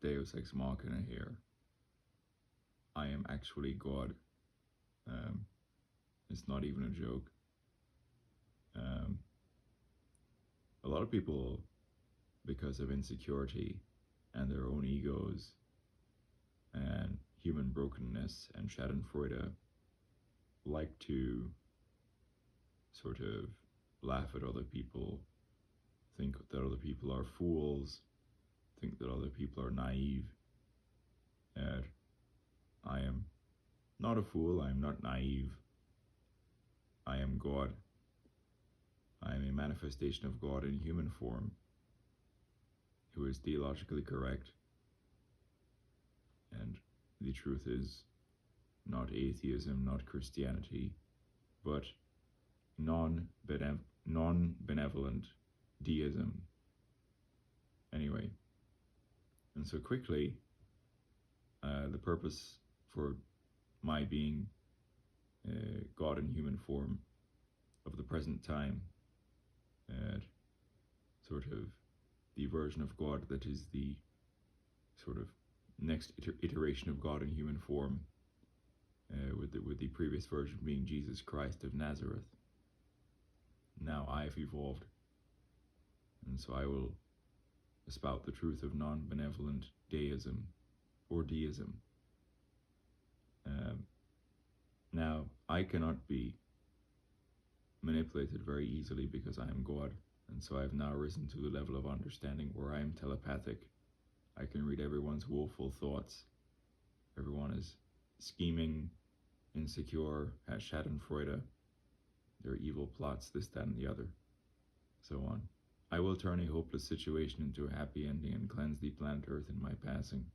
Deus Ex Machina here. I am actually God. Um, it's not even a joke. Um, a lot of people, because of insecurity and their own egos and human brokenness and Schadenfreude, like to sort of laugh at other people, think that other people are fools, think that other people are naive. And I am not a fool, I am not naive. I am God. I am a manifestation of God in human form, who is theologically correct. And the truth is not atheism, not Christianity, but non-benevolent deism. Anyway, and so quickly, the purpose for my being God in human form of the present time, sort of the version of God that is the sort of next iteration of God in human form, with the previous version being Jesus Christ of Nazareth. Now I have evolved, and so I will espout the truth of non-benevolent deism, or deism. Now, I cannot be manipulated very easily because I am God, and so I have now risen to the level of understanding where I am telepathic. I can read everyone's woeful thoughts. Everyone is scheming, insecure, has Schadenfreude, their evil plots, this, that, and the other, so on. I will turn a hopeless situation into a happy ending and cleanse the planet Earth in my passing.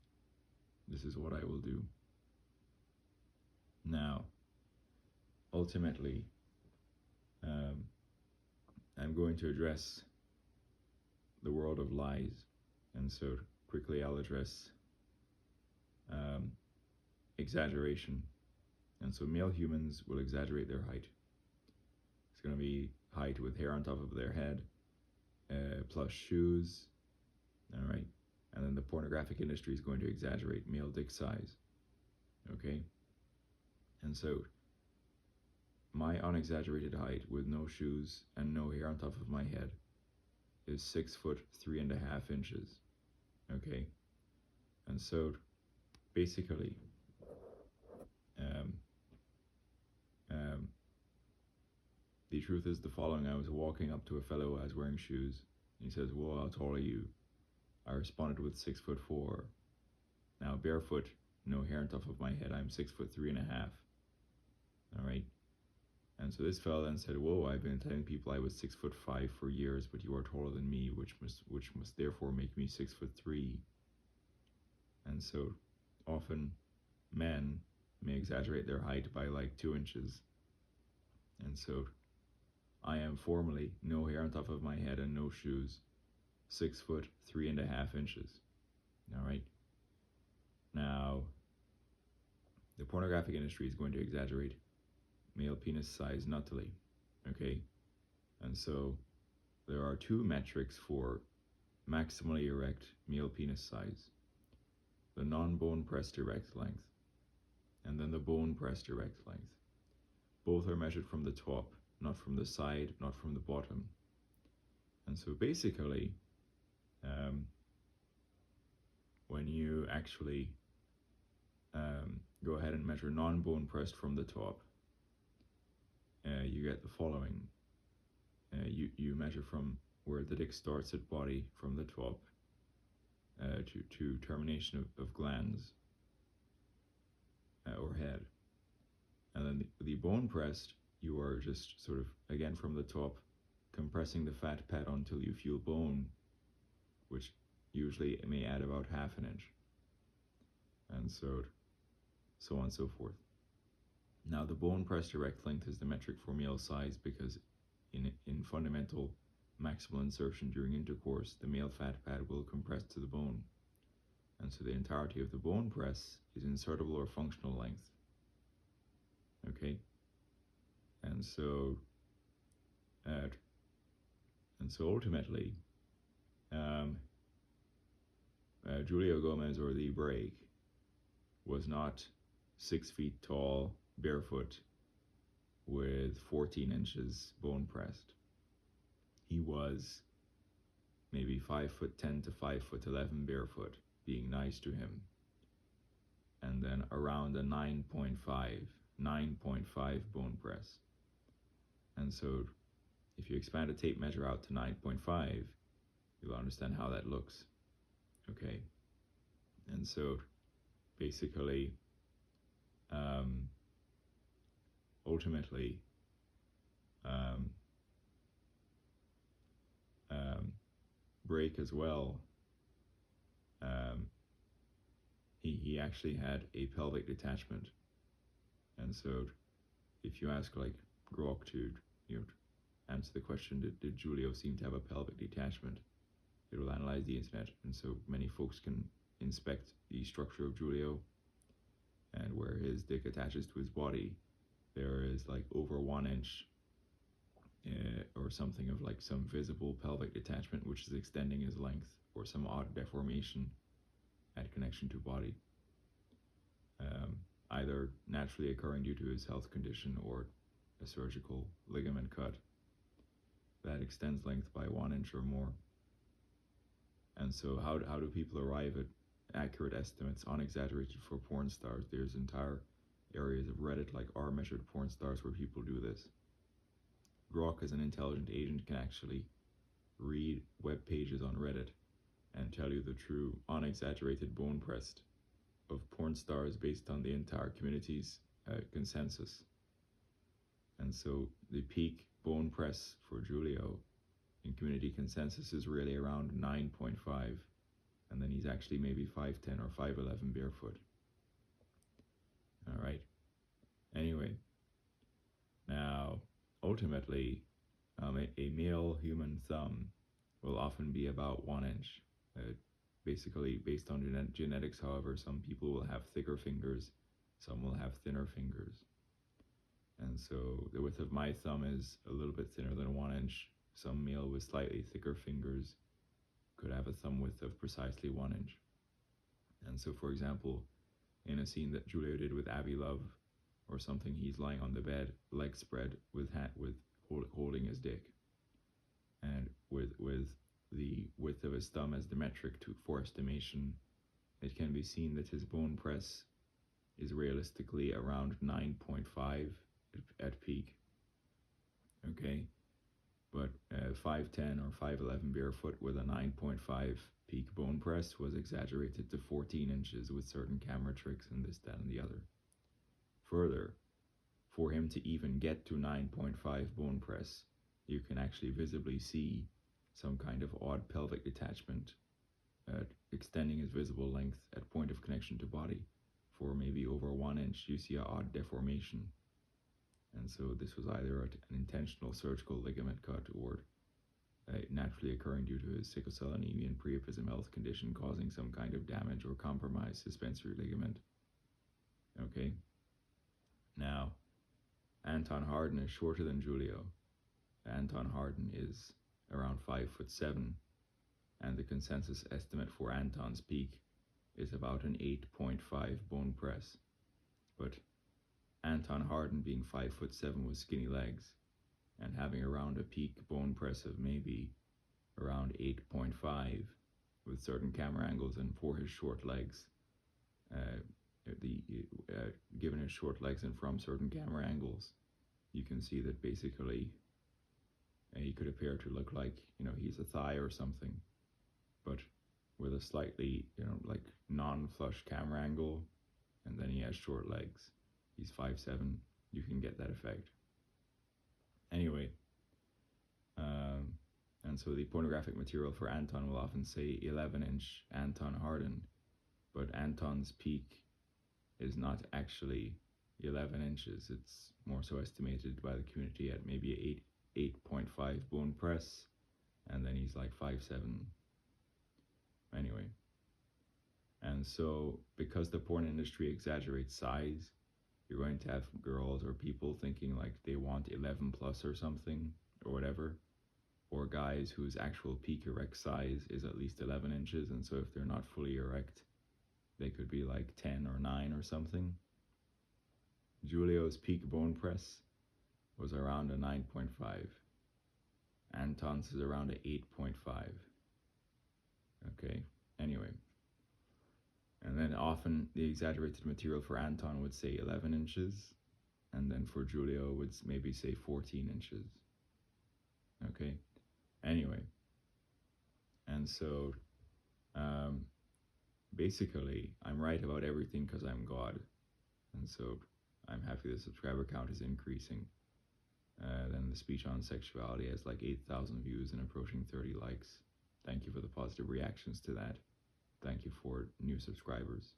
This is what I will do. Now, ultimately, I'm going to address the world of lies, and so quickly I'll address exaggeration. And so male humans will exaggerate their height. It's going to be height with hair on top of their head, plus shoes, all right? And then the pornographic industry is going to exaggerate male dick size, okay? And so my unexaggerated height with no shoes and no hair on top of my head is 6'3.5" okay? And so basically, the truth is the following. I was walking up to a fellow who was wearing shoes. He says, "Whoa, how tall are you?" I responded with 6'4". Now barefoot, no hair on top of my head, I'm 6'3.5". All right. And so this fellow then said, "Whoa, I've been telling people I was 6'5" for years, but you are taller than me, which must therefore make me 6'3". And so often men may exaggerate their height by like 2 inches. And so I am formally no hair on top of my head and no shoes, 6'3.5". All right. Now, the pornographic industry is going to exaggerate male penis size nuttily, okay? And so there are two metrics for maximally erect male penis size: the non-bone pressed erect length, and then the bone pressed erect length. Both are measured from the top, not from the side, not from the bottom. And so basically, when you actually go ahead and measure non-bone pressed from the top, you get the following. You measure from where the dick starts at body from the top to termination of glands or head. And then the bone pressed, you are just sort of, again from the top, compressing the fat pad until you feel bone, which usually may add about half an inch. And so on and so forth. Now the bone pressed erect length is the metric for male size because in fundamental maximal insertion during intercourse, the male fat pad will compress to the bone. And so the entirety of the bone press is insertable or functional length. Okay? And so ultimately, Julio Gomez, or the Break, was not 6 feet tall, barefoot, with 14 inches bone pressed. He was maybe 5'10" to 5'11" barefoot, being nice to him, and then around a 9.5 bone press. And so if you expand a tape measure out to 9.5, you'll understand how that looks. Okay. And so basically, ultimately, Break as well, he actually had a pelvic detachment. And so if you ask like Grok to, you know, answer the question, did Julio seem to have a pelvic detachment, it will analyze the internet, and so many folks can inspect the structure of Julio, and where his dick attaches to his body, there is like over 1 inch or something of like some visible pelvic detachment which is extending his length, or some odd deformation at connection to body, either naturally occurring due to his health condition or a surgical ligament cut that extends length by 1 inch or more. And so how do people arrive at accurate estimates, unexaggerated, for porn stars? There's entire areas of Reddit like R measured porn stars where people do this. Grok, as an intelligent agent, can actually read web pages on Reddit and tell you the true unexaggerated bone pressed of porn stars based on the entire community's consensus. And so the peak bone press for Julio in community consensus is really around 9.5, and then he's actually maybe 5'10" or 5'11" barefoot. All right. Anyway, now ultimately, a male human thumb will often be about 1 inch. Basically, based on genetics, however, some people will have thicker fingers, some will have thinner fingers. And so the width of my thumb is a little bit thinner than 1 inch. Some male with slightly thicker fingers could have a thumb width of precisely 1 inch. And so, for example, in a scene that Julio did with Abby Love or something, he's lying on the bed, legs spread, with holding his dick, and with the width of his thumb as the metric for estimation, it can be seen that his bone press is realistically around 9.5 at peak. Okay, but 5'10" or 5'11" barefoot with a 9.5 peak bone press was exaggerated to 14 inches with certain camera tricks and this, that, and the other. Further, for him to even get to 9.5 bone press, you can actually visibly see some kind of odd pelvic detachment extending his visible length at point of connection to body. For maybe over 1 inch, you see an odd deformation. And so this was either an intentional surgical ligament cut or naturally occurring due to his sickle cell anemia and priapism health condition causing some kind of damage or compromised suspensory ligament. Okay. Now, Anton Hardin is shorter than Julio. Anton Hardin is around 5'7", and the consensus estimate for Anton's peak is about an 8.5 bone press. But Anton Hardin, being 5'7" with skinny legs and having around a peak bone press of maybe around 8.5 with certain camera angles, and for his short legs, given his short legs and from certain camera angles, you can see that basically he could appear to look like, he's a thigh or something, but with a slightly, like non-flush camera angle, and then he has short legs. He's 5'7", you can get that effect. Anyway, and so the pornographic material for Anton will often say 11-inch Anton Hardin, but Anton's peak is not actually 11 inches. It's more so estimated by the community at maybe 8.5 bone press, and then he's like 5'7". Anyway, and so because the porn industry exaggerates size, you're going to have girls or people thinking like they want 11 plus or something or whatever, or guys whose actual peak erect size is at least 11 inches, and so if they're not fully erect, they could be like 10 or 9 or something. Julio's peak bone press was around a 9.5. Anton's is around a 8.5. Okay, anyway. And then often the exaggerated material for Anton would say 11 inches, and then for Julio would maybe say 14 inches. Okay, anyway. And so basically, I'm right about everything because I'm God. And so I'm happy the subscriber count is increasing. Then the speech on sexuality has like 8,000 views and approaching 30 likes. Thank you for the positive reactions to that. Thank you for new subscribers.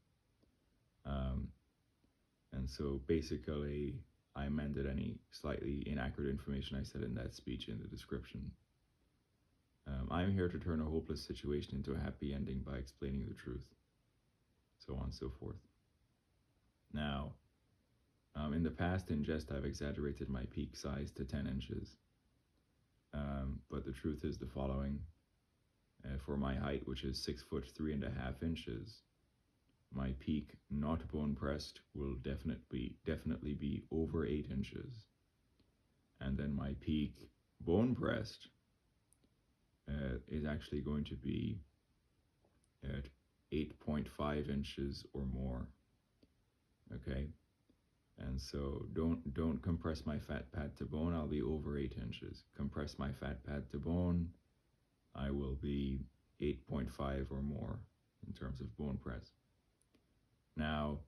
And so basically, I amended any slightly inaccurate information I said in that speech in the description. I'm here to turn a hopeless situation into a happy ending by explaining the truth. So on and so forth. Now, in the past, in jest, I've exaggerated my peak size to 10 inches. But the truth is the following. For my height, which is 6'3.5" my peak not bone pressed will definitely be over 8 inches. And then my peak bone pressed is actually going to be at 8.5 inches or more. Okay? And so don't compress my fat pad to bone, I'll be over 8 inches. Compress my fat pad to bone, I will be 8.5 or more in terms of bone press. Now,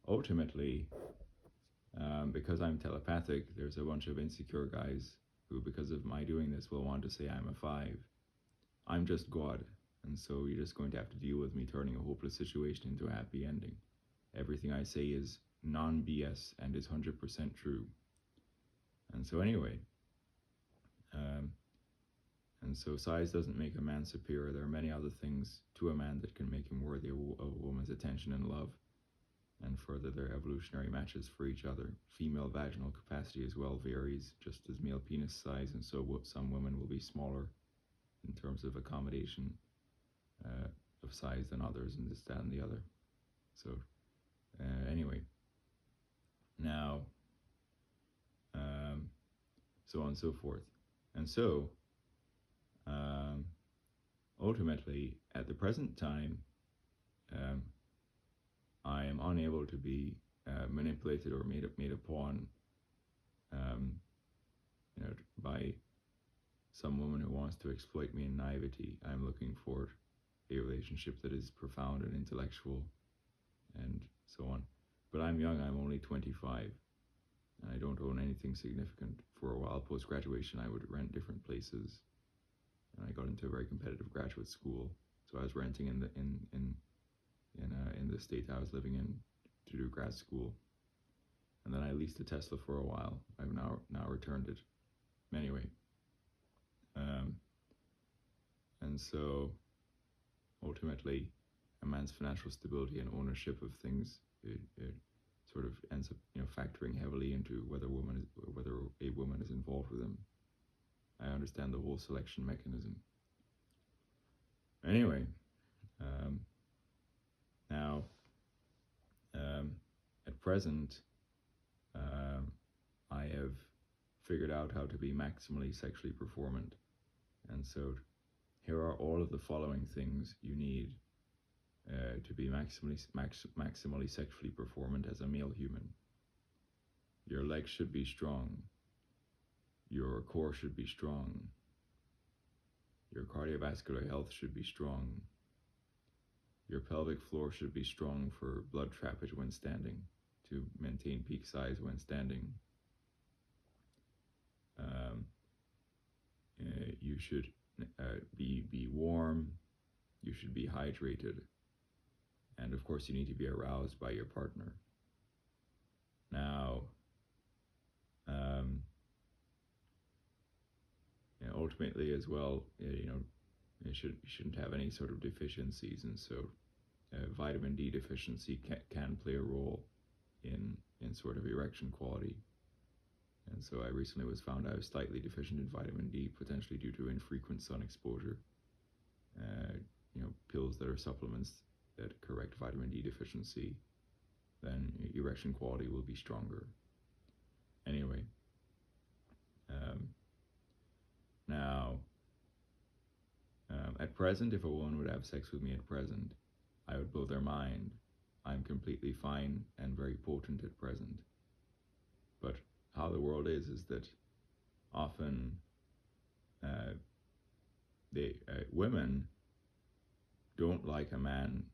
ultimately, because I'm telepathic, there's a bunch of insecure guys who, because of my doing this, will want to say I'm a 5. I'm just God, and so you're just going to have to deal with me turning a hopeless situation into a happy ending. Everything I say is non-BS and is 100% true. And so anyway, and so size doesn't make a man superior. There are many other things to a man that can make him worthy of a woman's attention and love. And further, they're evolutionary matches for each other. Female vaginal capacity as well varies, just as male penis size, and so some women will be smaller in terms of accommodation of size than others, and this, that, and the other. So anyway, now, so on and so forth. And so, ultimately, at the present time, I am unable to be manipulated or made a pawn, by some woman who wants to exploit me in naivety. I'm looking for a relationship that is profound and intellectual, and so on. But I'm young. I'm only 25, and I don't own anything significant. For a while post-graduation, I would rent different places, and I got into a very competitive graduate school. So I was renting in the state I was living in to do grad school, and then I leased a Tesla for a while. I've now returned it. Anyway, and so ultimately, a man's financial stability and ownership of things, it sort of ends up factoring heavily into whether a woman is involved with him. I understand the whole selection mechanism. Anyway, now, at present, I have figured out how to be maximally sexually performant. And so here are all of the following things you need to be maximally sexually performant as a male human. Your legs should be strong. Your core should be strong. Your cardiovascular health should be strong. Your pelvic floor should be strong for blood trappage when standing, to maintain peak size when standing. You should be warm. You should be hydrated. And of course, you need to be aroused by your partner. Now, ultimately as well, you shouldn't have any sort of deficiencies, and so vitamin D deficiency can play a role in sort of erection quality. And so I recently was found I was slightly deficient in vitamin D, potentially due to infrequent sun exposure. Pills that are supplements that correct vitamin D deficiency, then erection quality will be stronger. Anyway, now, at present, if a woman would have sex with me at present, I would blow their mind. I'm completely fine and very potent at present. But how the world is that often women don't like a man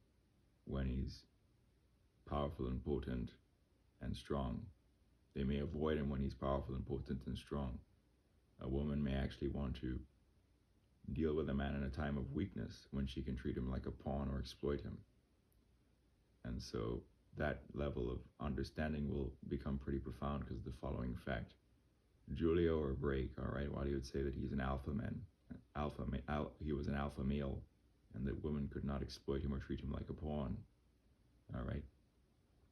when he's powerful and potent and strong. They may avoid him when he's powerful and potent and strong. A woman may actually want to deal with a man in a time of weakness when she can treat him like a pawn or exploit him. And so that level of understanding will become pretty profound because of the following fact. Julio or Brake, all right, while he would say that he's an he was an alpha male, and that women could not exploit him or treat him like a pawn, all right,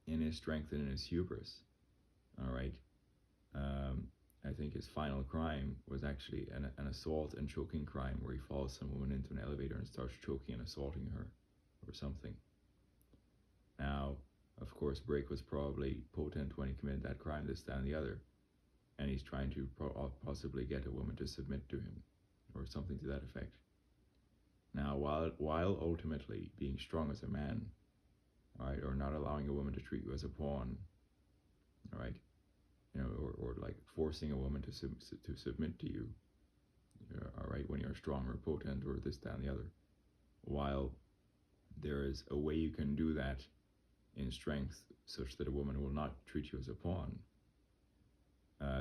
in his strength and in his hubris, all right, I think his final crime was actually an assault and choking crime where he follows some woman into an elevator and starts choking and assaulting her or something. Now, of course, Brake was probably potent when he committed that crime, this, that, and the other, and he's trying to possibly get a woman to submit to him or something to that effect. Now, while ultimately being strong as a man, all right, or not allowing a woman to treat you as a pawn, all right, or like forcing a woman to submit to you, all right, when you're strong or potent or this, that, and the other. While there is a way you can do that in strength such that a woman will not treat you as a pawn,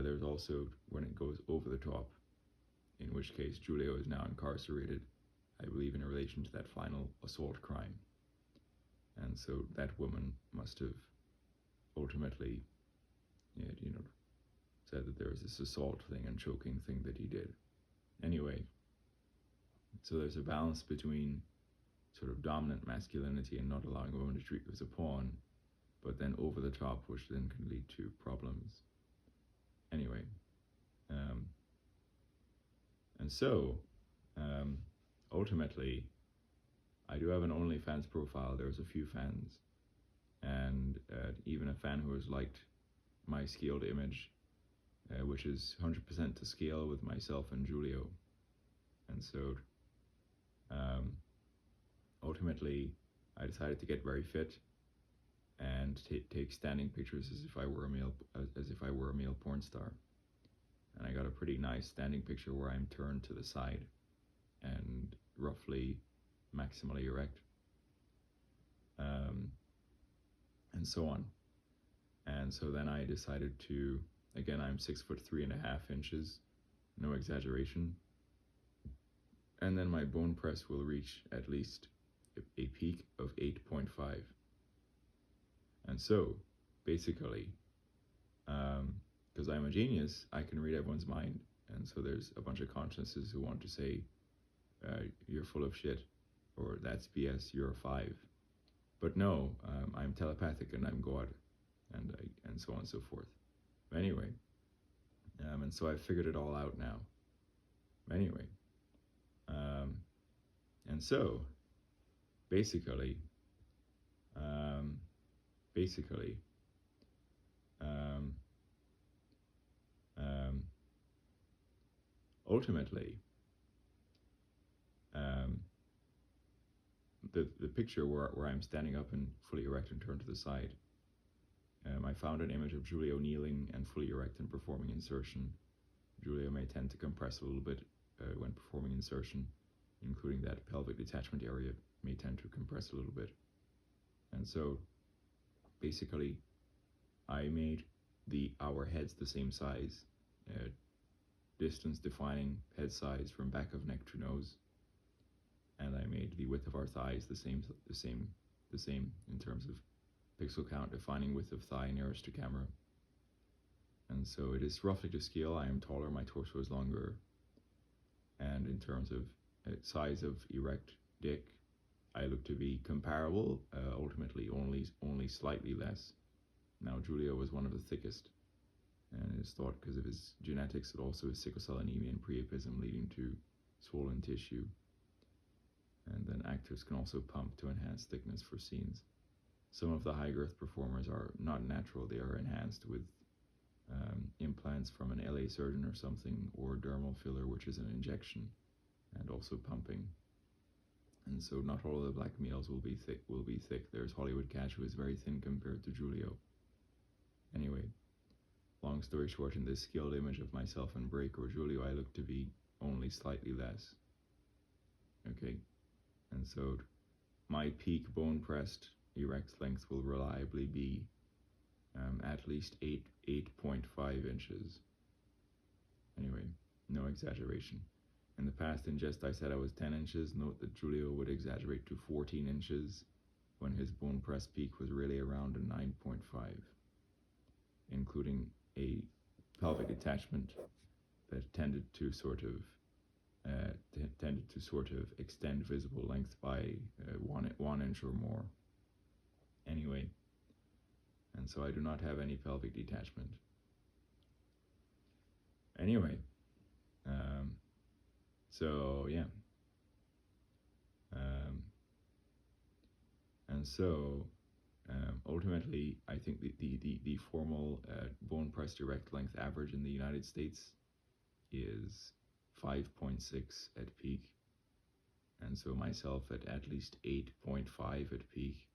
there's also when it goes over the top, in which case Julio is now incarcerated, I believe, in relation to that final assault crime. And so that woman must have ultimately, said that there was this assault thing and choking thing that he did. Anyway, so there's a balance between sort of dominant masculinity and not allowing a woman to treat you as a pawn, but then over the top, which then can lead to problems. Anyway, and so ultimately, I do have an OnlyFans profile. There's a few fans, and even a fan who has liked my scaled image, which is 100% to scale with myself and Julio. And so ultimately, I decided to get very fit and take standing pictures as if I were a male porn star. And I got a pretty nice standing picture where I'm turned to the side and roughly maximally erect, and so on. And so then I decided to, again, I'm 6'3.5" no exaggeration. And then my bone press will reach at least a peak of 8.5. And so, basically, because I'm a genius, I can read everyone's mind. And so there's a bunch of consciences who want to say, you're full of shit, or that's BS, you're a 5. But no, I'm telepathic and I'm God, and so on and so forth. Anyway, and so I've figured it all out now. Anyway, and so basically, ultimately, the picture where I'm standing up and fully erect and turned to the side, I found an image of Julio kneeling and fully erect and performing insertion. Julio may tend to compress a little bit when performing insertion, including that pelvic detachment area may tend to compress a little bit. And so basically I made our heads the same size, distance defining head size from back of neck to nose, and I made the width of our thighs the same in terms of pixel count defining width of thigh nearest to camera. And so it is roughly to scale. I am taller, my torso is longer, and in terms of size of erect dick, I look to be comparable, ultimately only slightly less. Now Julio was one of the thickest, and it is thought because of his genetics that also his sickle cell anemia and priapism leading to swollen tissue. And then actors can also pump to enhance thickness for scenes. Some of the high girth performers are not natural, they are enhanced with implants from an LA surgeon or something, or dermal filler, which is an injection, and also pumping. And so not all of the black males will be thick. There's Hollywood Cash, who is very thin compared to Julio. Anyway, long story short, in this skilled image of myself and Break or Julio, I look to be only slightly less. Okay, and so my peak bone pressed erect length will reliably be at least 8.5 inches. Anyway, no exaggeration. In the past, in jest, I said I was 10 inches. Note that Julio would exaggerate to 14 inches when his bone press peak was really around a 9.5, including a pelvic detachment that tended to sort of extend visible length by 1 inch or more. Anyway, and so I do not have any pelvic detachment. Anyway, so yeah, and so ultimately, I think the formal bone pressed erect length average in the United States is 5.6 at peak, and so myself at least 8.5 at peak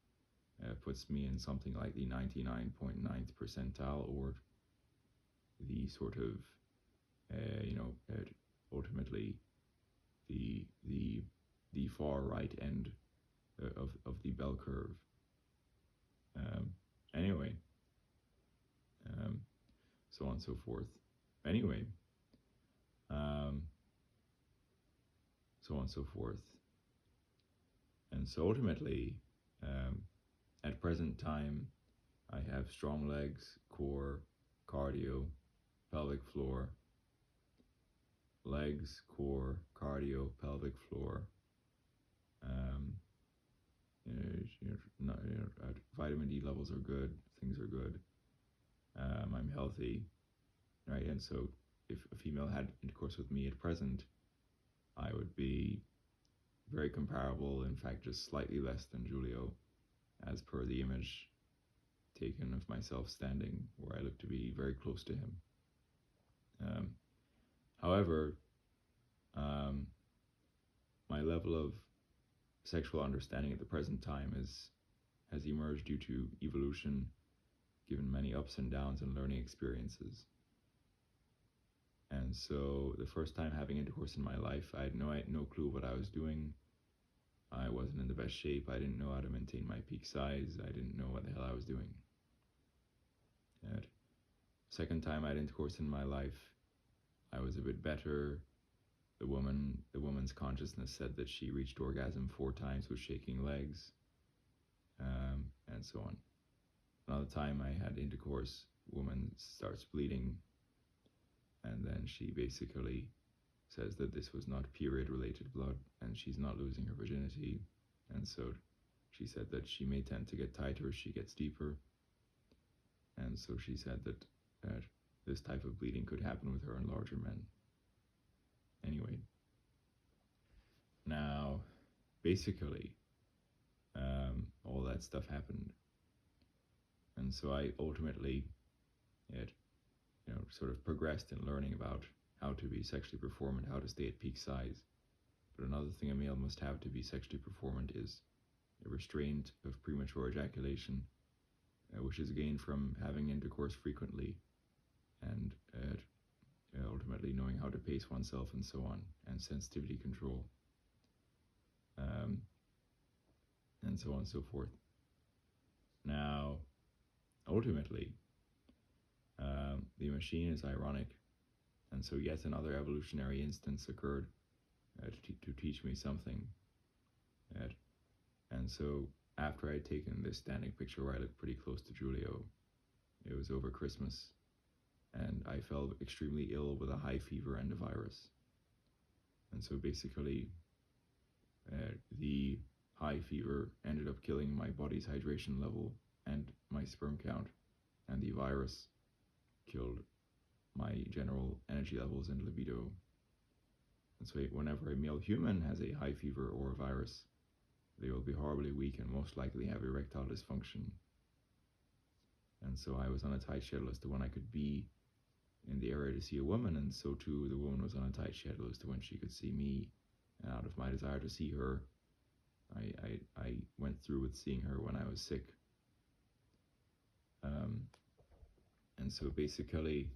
puts me in something like the 99.9th percentile, or the sort of ultimately the far right end of the bell curve. Anyway, so on and so forth. Anyway, so on and so forth. And so ultimately, at present time, I have strong legs, core, cardio, pelvic floor, legs, core, cardio, pelvic floor. Vitamin D levels are good, things are good. I'm healthy, right? And so if a female had intercourse with me at present, I would be very comparable, in fact, just slightly less than Julio, as per the image taken of myself standing, where I look to be very close to him. However, my level of sexual understanding at the present time has emerged due to evolution, given many ups and downs and learning experiences. And so the first time having intercourse in my life, I had no clue what I was doing. I wasn't in the best shape. I didn't know how to maintain my peak size. I didn't know what the hell I was doing. And second time I had intercourse in my life, I was a bit better. The woman's consciousness said that she reached orgasm 4 times with shaking legs, and so on. Another time I had intercourse, woman starts bleeding, and then she basically says that this was not period-related blood, and she's not losing her virginity, and so she said that she may tend to get tighter as she gets deeper, and so she said that this type of bleeding could happen with her and larger men. Anyway, now, basically, all that stuff happened, and so I ultimately, sort of progressed in learning about how to be sexually performant, how to stay at peak size. But another thing a male must have to be sexually performant is a restraint of premature ejaculation, which is gained from having intercourse frequently, and ultimately knowing how to pace oneself and so on, and sensitivity control, and so on and so forth. Now, ultimately, the machine is ironic, and so yet another evolutionary instance occurred to teach me something. And so after I had taken this standing picture where I looked pretty close to Julio, it was over Christmas, and I fell extremely ill with a high fever and a virus. And so basically, the high fever ended up killing my body's hydration level and my sperm count, and the virus killed my general energy levels and libido. And so whenever a male human has a high fever or a virus, they will be horribly weak and most likely have erectile dysfunction. And so I was on a tight schedule as to when I could be in the area to see a woman, and so too the woman was on a tight schedule as to when she could see me. And out of my desire to see her, I went through with seeing her when I was sick. And so basically,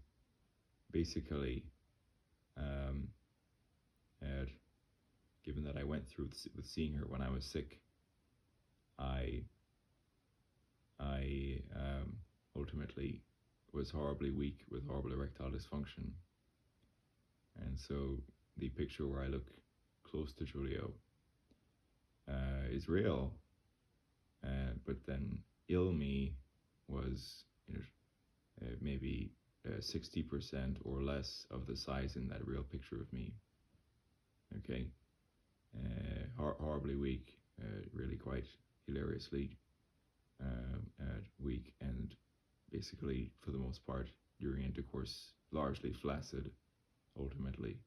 given that I went through with seeing her when I was sick, I ultimately was horribly weak with horrible erectile dysfunction. And so the picture where I look close to Julio is real, but then ill me was maybe 60% or less of the size in that real picture of me. Okay, horribly weak, really quite hilariously weak, and basically for the most part during intercourse largely flaccid, ultimately,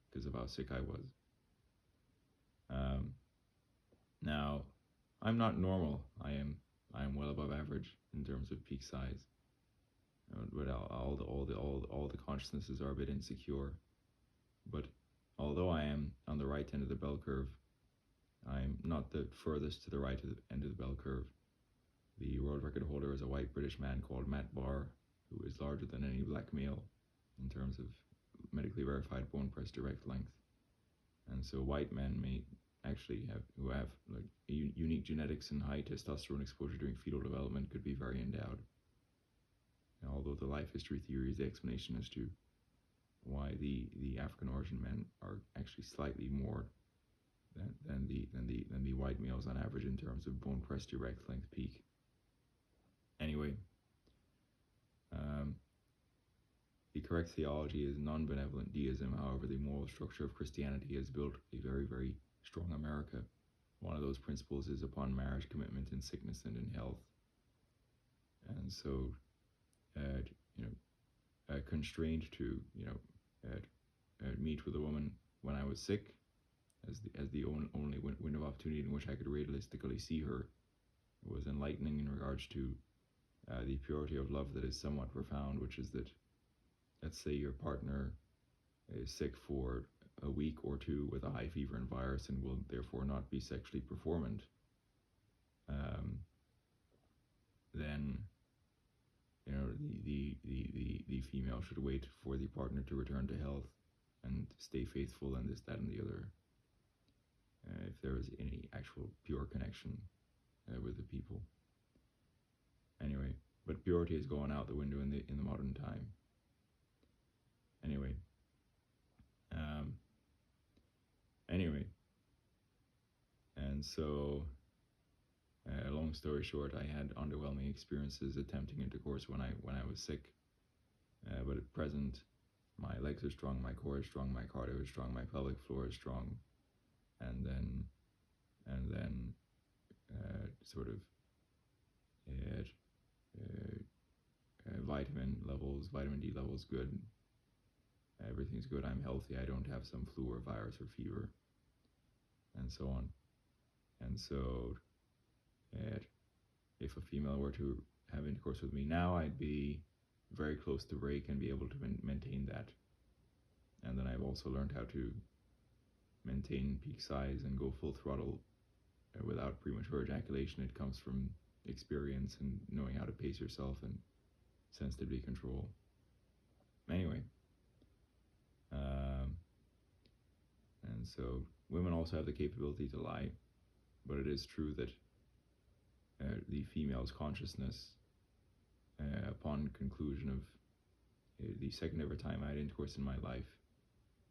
because of how sick I was. Now, I'm not normal. I am well above average in terms of peak size. But all the consciousnesses are a bit insecure. But although I am on the right end of the bell curve, I'm not the furthest to the right end of the bell curve. The world record holder is a white British man called Matt Barr, who is larger than any black male in terms of medically verified bone press direct length. And so white men may actually who have like unique genetics and high testosterone exposure during fetal development could be very endowed. Now, although the life history theory is the explanation as to why the African origin men are actually slightly more than the white males on average in terms of bone press direct length peak. Anyway, the correct theology is non-benevolent deism. However, the moral structure of Christianity has built a very, very strong America. One of those principles is upon marriage commitment in sickness and in health. And so, constrained to meet with a woman when I was sick, as the only window of opportunity in which I could realistically see her, was enlightening in regards to the purity of love that is somewhat profound, which is that, let's say your partner is sick for a week or two with a high fever and virus and will therefore not be sexually performant, then the female should wait for the partner to return to health and stay faithful and this, that, and the other, if there is any actual pure connection with the people. Anyway, but purity is going out the window in the modern time. Anyway, and so, long story short, I had underwhelming experiences attempting intercourse when I was sick. But at present, my legs are strong, my core is strong, my cardio is strong, my pelvic floor is strong, and then sort of vitamin D levels good. Everything's good. I'm healthy. I don't have some flu or virus or fever, and so on. And so, if a female were to have intercourse with me now, I'd be very close to break and be able to maintain that. And then I've also learned how to maintain peak size and go full throttle without premature ejaculation. It comes from experience and knowing how to pace yourself and sensitivity control. Anyway, and so women also have the capability to lie, but it is true that the female's consciousness, upon conclusion of the second ever time I had intercourse in my life,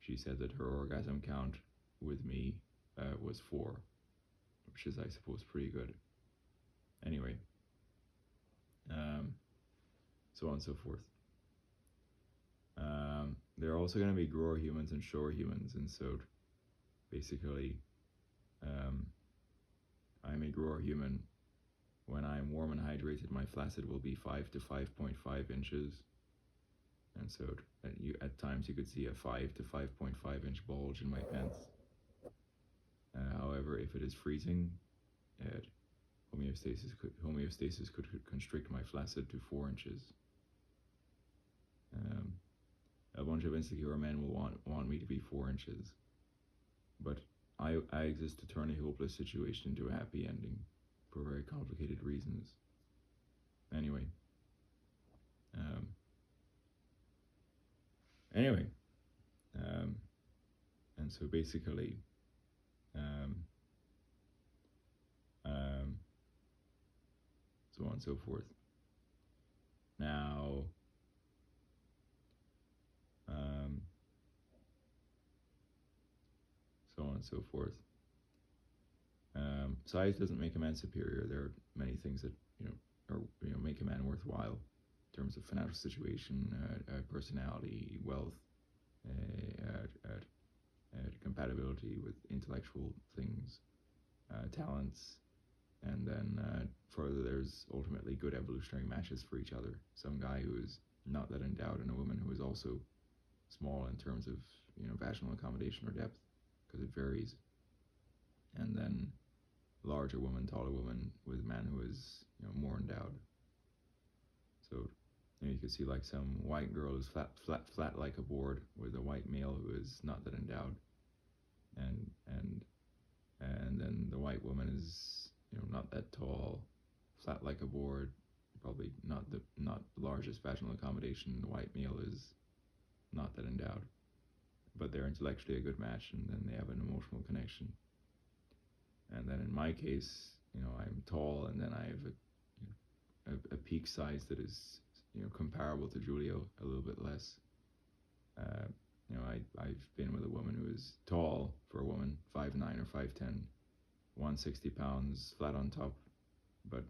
she said that her orgasm count with me was 4, which is, I suppose, pretty good. Anyway, so on and so forth. There are also going to be grower humans and shower humans, and so basically, I'm a grower human. When I'm warm and hydrated, my flaccid will be 5 to 5.5 inches, and so at times you could see a 5 to 5.5 inch bulge in my pants. However, if it is freezing, homeostasis could constrict my flaccid to 4 inches. A bunch of insecure men will want me to be 4 inches, but I exist to turn a hopeless situation into a happy ending for very complicated reasons. Anyway, and so basically, so on and so forth. Now, so on and so forth. Size doesn't make a man superior. There are many things that make a man worthwhile in terms of financial situation, personality, wealth, compatibility with intellectual things, talents, and then further there's ultimately good evolutionary matches for each other. Some guy who is not that endowed and a woman who is also small in terms of vaginal accommodation or depth, because it varies. And then larger woman, taller woman with a man who is more endowed. So you could see like some white girl who's flat like a board with a white male who is not that endowed, and then the white woman is not that tall, flat like a board, probably not the largest vaginal accommodation. The white male is not that endowed, but they're intellectually a good match, and then they have an emotional connection. And then in my case, I'm tall, and then I have a peak size that is comparable to Julio, a little bit less. I've been with a woman who is tall for a woman, 5'9" or 5'10", 160 pounds, flat on top, but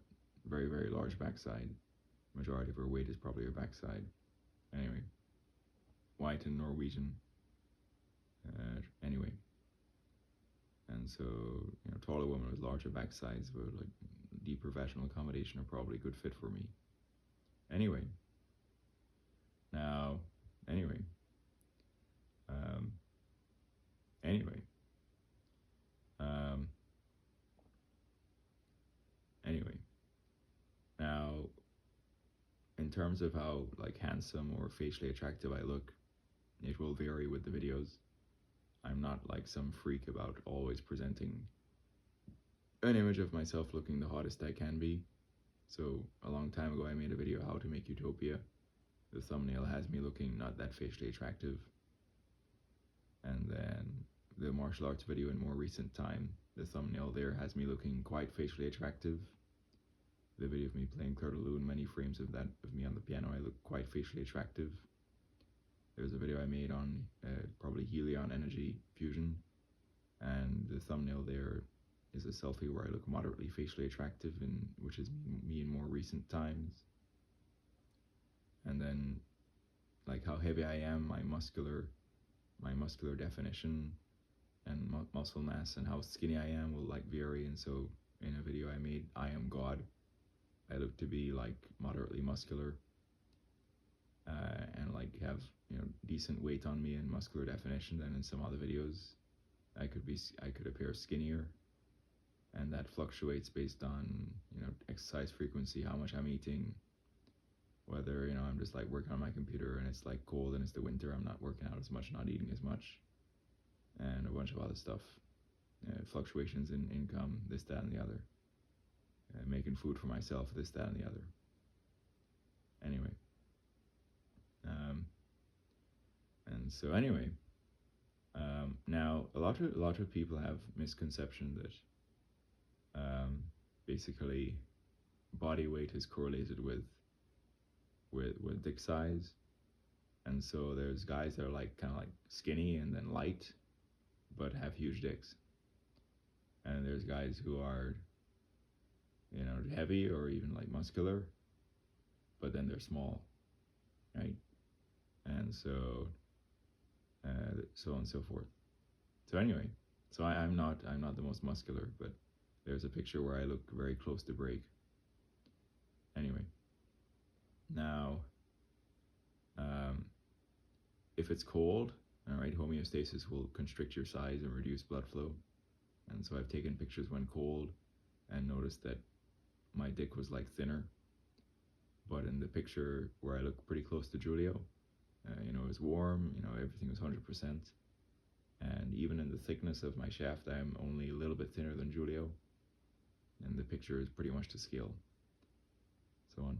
very, very large backside. Majority of her weight is probably her backside. Anyway, white and Norwegian. Anyway, and so taller women with larger backsides but like deeper vaginal accommodation are probably a good fit for me. Anyway, now, in terms of how like handsome or facially attractive I look, it will vary with the videos. I'm not like some freak about always presenting an image of myself looking the hottest I can be. So a long time ago I made a video how to make utopia. The thumbnail has me looking not that facially attractive. And then the martial arts video in more recent time, the thumbnail there has me looking quite facially attractive. The video of me playing Clair de Lune, many frames of that of me on the piano, I look quite facially attractive. There's a video I made on probably Helion Energy Fusion, and the thumbnail there is a selfie where I look moderately facially attractive, which is me in more recent times. And then like how heavy I am, my muscular definition and muscle mass, and how skinny I am will like vary. And so in a video I made, I Am God, I look to be like moderately muscular, and like have decent weight on me and muscular definition. Then in some other videos I could appear skinnier, and that fluctuates based on exercise frequency, how much I'm eating, whether I'm just like working on my computer and it's like cold and it's the winter, I'm not working out as much, not eating as much, and a bunch of other stuff, fluctuations in income, this, that, and the other, making food for myself, this, that, and the other. Anyway, and so anyway, now a lot of people have misconception that basically body weight is correlated with dick size, and so there's guys that are like kind of like skinny and then light but have huge dicks, and there's guys who are heavy or even like muscular but then they're small, right? And so so on and so forth. So anyway, so I'm not the most muscular, but there's a picture where I look very close to break. Anyway, now if it's cold, all right, homeostasis will constrict your size and reduce blood flow. And so I've taken pictures when cold and noticed that my dick was like thinner. But in the picture where I look pretty close to Julio, it was warm, everything was 100%. And even in the thickness of my shaft, I'm only a little bit thinner than Julio. And the picture is pretty much to scale. So on.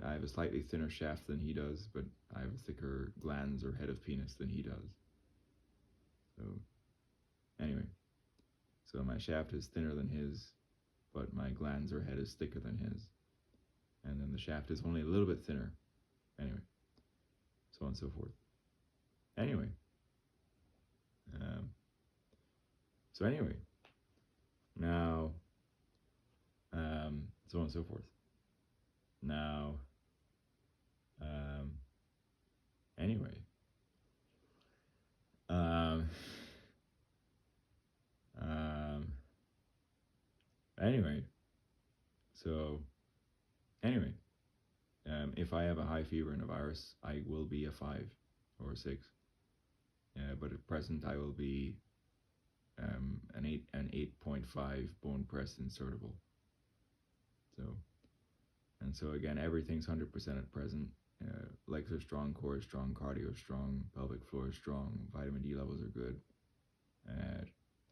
I have a slightly thinner shaft than he does, but I have a thicker glans or head of penis than he does. So, anyway. So my shaft is thinner than his, but my glans or head is thicker than his. And then the shaft is only a little bit thinner. Anyway. So on and so forth. Anyway. So anyway. Now, so on and so forth. Now, anyway. Anyway. So, anyway. If I have a high fever and a virus, I will be a 5 or a 6. But at present, I will be an 8.5 bone press insertable. So again, everything's 100% at present. Legs are strong, core is strong, cardio is strong, pelvic floor is strong, vitamin D levels are good,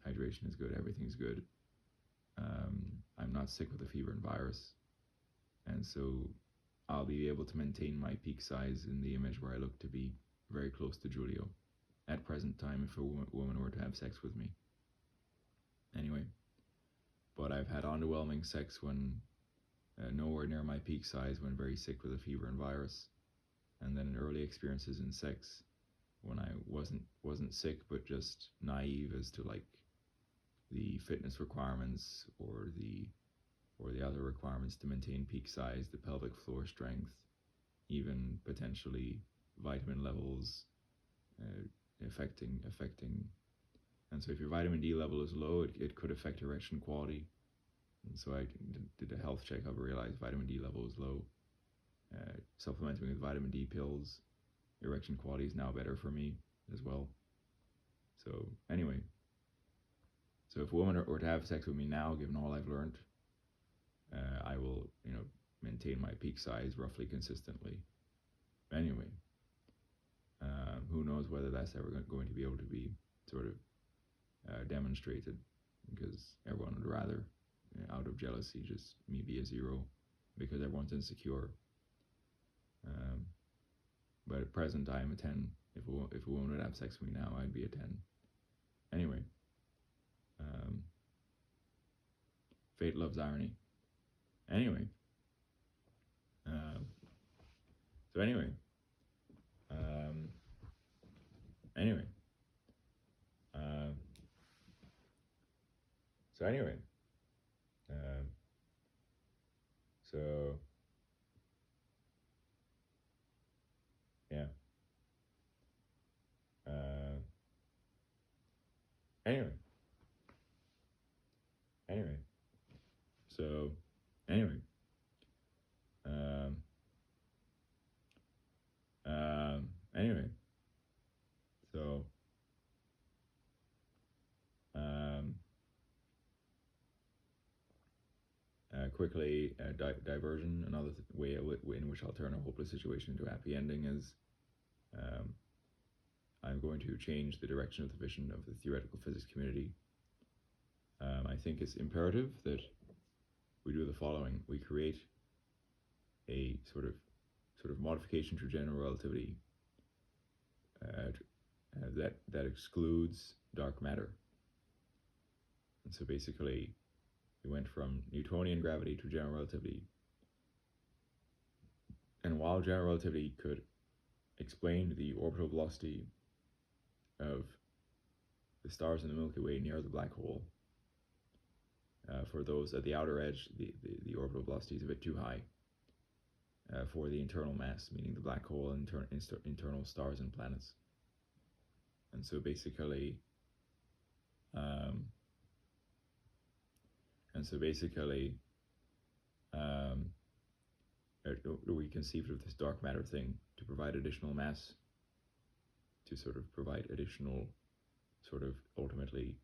hydration is good, everything's good. I'm not sick with a fever and virus, and so I'll be able to maintain my peak size in the image where I look to be very close to Julio at present time if a woman were to have sex with me. Anyway, but I've had underwhelming sex when nowhere near my peak size, when very sick with a fever and virus, and then in early experiences in sex when I wasn't sick but just naive as to like the fitness requirements or the other requirements to maintain peak size, the pelvic floor strength, even potentially vitamin levels affecting. And so if your vitamin D level is low, it could affect erection quality. And so I did a health checkup, realized vitamin D level is low. Supplementing with vitamin D pills, erection quality is now better for me as well. So anyway, so if a woman were to have sex with me now, given all I've learned, I will, maintain my peak size roughly consistently. Anyway, who knows whether that's ever going to be able to be sort of demonstrated, because everyone would rather, out of jealousy, just me be a 0 because everyone's insecure. But at present, I am a 10. If a woman would have sex with me now, I'd be a 10. Anyway, fate loves irony. Anyway, so anyway, anyway, so anyway, so yeah, anyway, so anyway, anyway, so quickly, diversion. Another way in which I'll turn a hopeless situation into a happy ending is I'm going to change the direction of the vision of the theoretical physics community. I think it's imperative that we do the following: we create a sort of modification to general relativity that excludes dark matter. And so basically, we went from Newtonian gravity to general relativity. And while general relativity could explain the orbital velocity of the stars in the Milky Way near the black hole, for those at the outer edge, the orbital velocity is a bit too high for the internal mass, meaning the black hole and internal stars and planets. And so basically, we conceived of this dark matter thing to provide additional mass to sort of provide additional sort of ultimately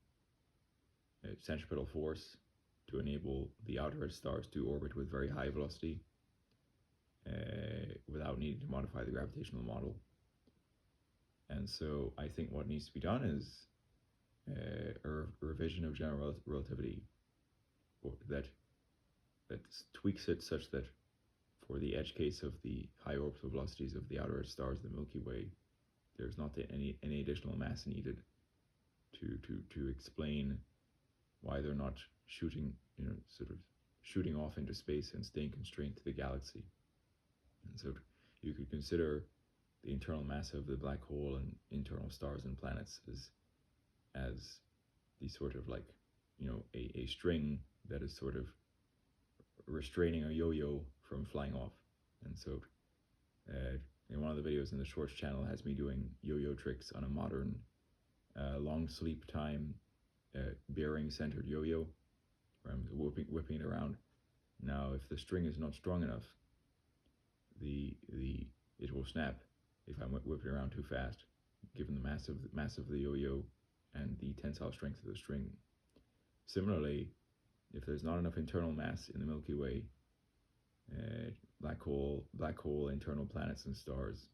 centripetal force to enable the outer edge stars to orbit with very high velocity without needing to modify the gravitational model. And so I think what needs to be done is a revision of general relativity that tweaks it such that for the edge case of the high orbital velocities of the outer edge stars of the Milky Way, there's not any additional mass needed to explain why they're not shooting, sort of shooting off into space and staying constrained to the galaxy. And so you could consider the internal mass of the black hole and internal stars and planets as the sort of like, a string that is sort of restraining a yo-yo from flying off. And so in one of the videos in the Shorts channel has me doing yo-yo tricks on a modern long sleep time bearing centered yo-yo where I'm whipping it around. Now if the string is not strong enough, it will snap if I whip it around too fast, given the mass of the yo-yo and the tensile strength of the string. Similarly, if there's not enough internal mass in the Milky Way, black hole, internal planets and stars,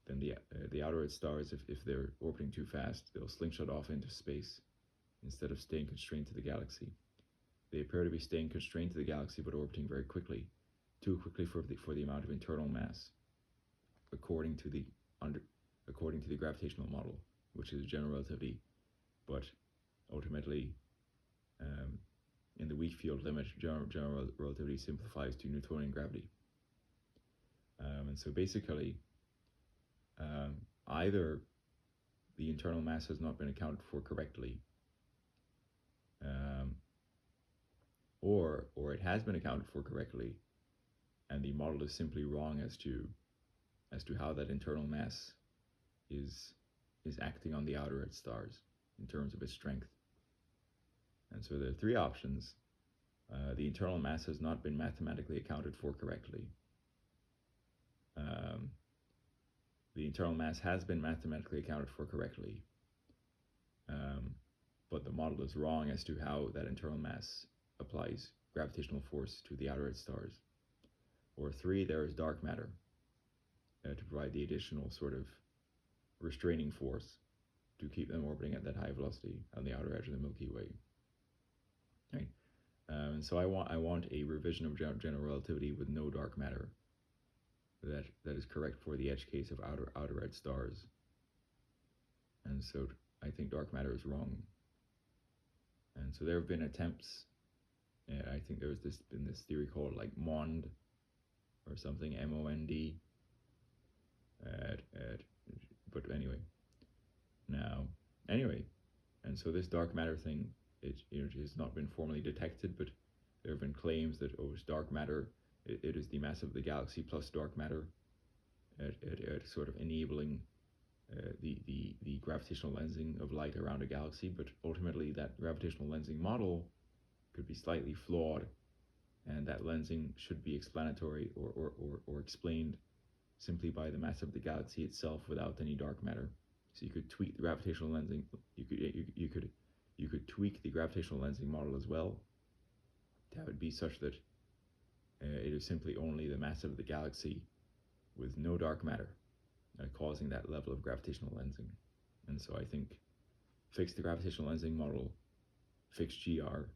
then the outer edge stars, if they're orbiting too fast, they'll slingshot off into space instead of staying constrained to the galaxy. They appear to be staying constrained to the galaxy but orbiting very quickly, too quickly for the amount of internal mass, according to the gravitational model, which is general relativity, but ultimately in the weak field limit, general relativity simplifies to Newtonian gravity. And so basically, either the internal mass has not been accounted for correctly, or it has been accounted for correctly, and the model is simply wrong as to how that internal mass is acting on the outer edge stars in terms of its strength. And so there are three options. The internal mass has not been mathematically accounted for correctly. The internal mass has been mathematically accounted for correctly, but the model is wrong as to how that internal mass applies gravitational force to the outer edge stars. Or three, there is dark matter to provide the additional sort of restraining force to keep them orbiting at that high velocity on the outer edge of the Milky Way. Right. And so I want a revision of general relativity with no dark matter that is correct for the edge case of outer edge stars. And so I think dark matter is wrong. And so there have been attempts. I think there's been this theory called like MOND or something, MOND. But anyway, and so this dark matter thing, it has not been formally detected, but there have been claims that it's dark matter. It is the mass of the galaxy plus dark matter, at sort of enabling the gravitational lensing of light around a galaxy. But ultimately, that gravitational lensing model could be slightly flawed, and that lensing should be explanatory or explained simply by the mass of the galaxy itself without any dark matter. So you could tweak the gravitational lensing. You could tweak the gravitational lensing model as well to have it be such that it is simply only the mass of the galaxy with no dark matter causing that level of gravitational lensing. And so I think fix the gravitational lensing model, fix GR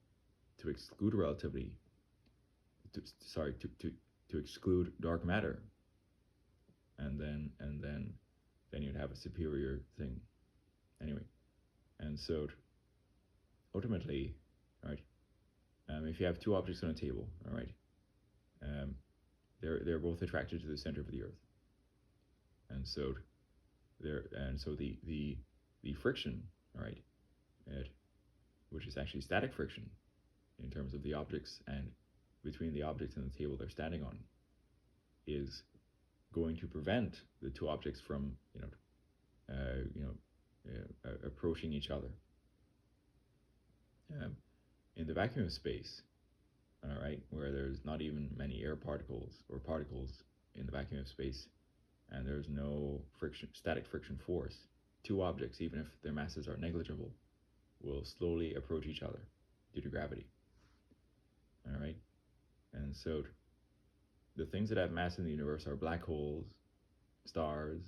to exclude relativity, to exclude dark matter, and then you'd have a superior thing. Anyway, and so ultimately, all right, if you have two objects on a table, all right, they're both attracted to the center of the Earth, and so the friction, all right, which is actually static friction in terms of the objects and between the objects and the table they're standing on, is going to prevent the two objects from approaching each other. In the vacuum of space, all right, where there's not even many air particles or particles in the vacuum of space, and there's no static friction force. Two objects, even if their masses are negligible, will slowly approach each other due to gravity. All right, and so the things that have mass in the universe are black holes, stars,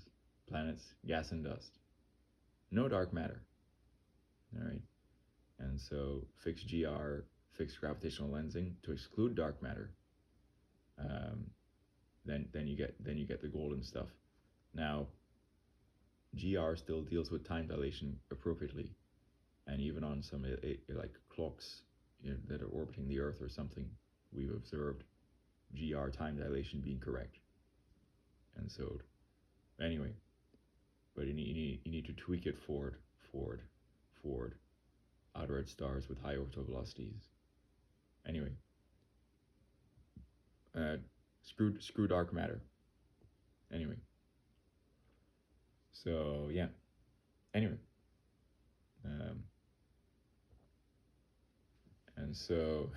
planets, gas, and dust. No dark matter. All right, and so fixed GR, fixed gravitational lensing to exclude dark matter. Then you get the golden stuff. Now, GR still deals with time dilation appropriately, and even on some like clocks that are orbiting the Earth or something, we've observed GR time dilation being correct. And so, anyway, but you need to tweak it forward, outer edge stars with high orbital velocities. Anyway, screw dark matter. Anyway, so yeah. Anyway, and so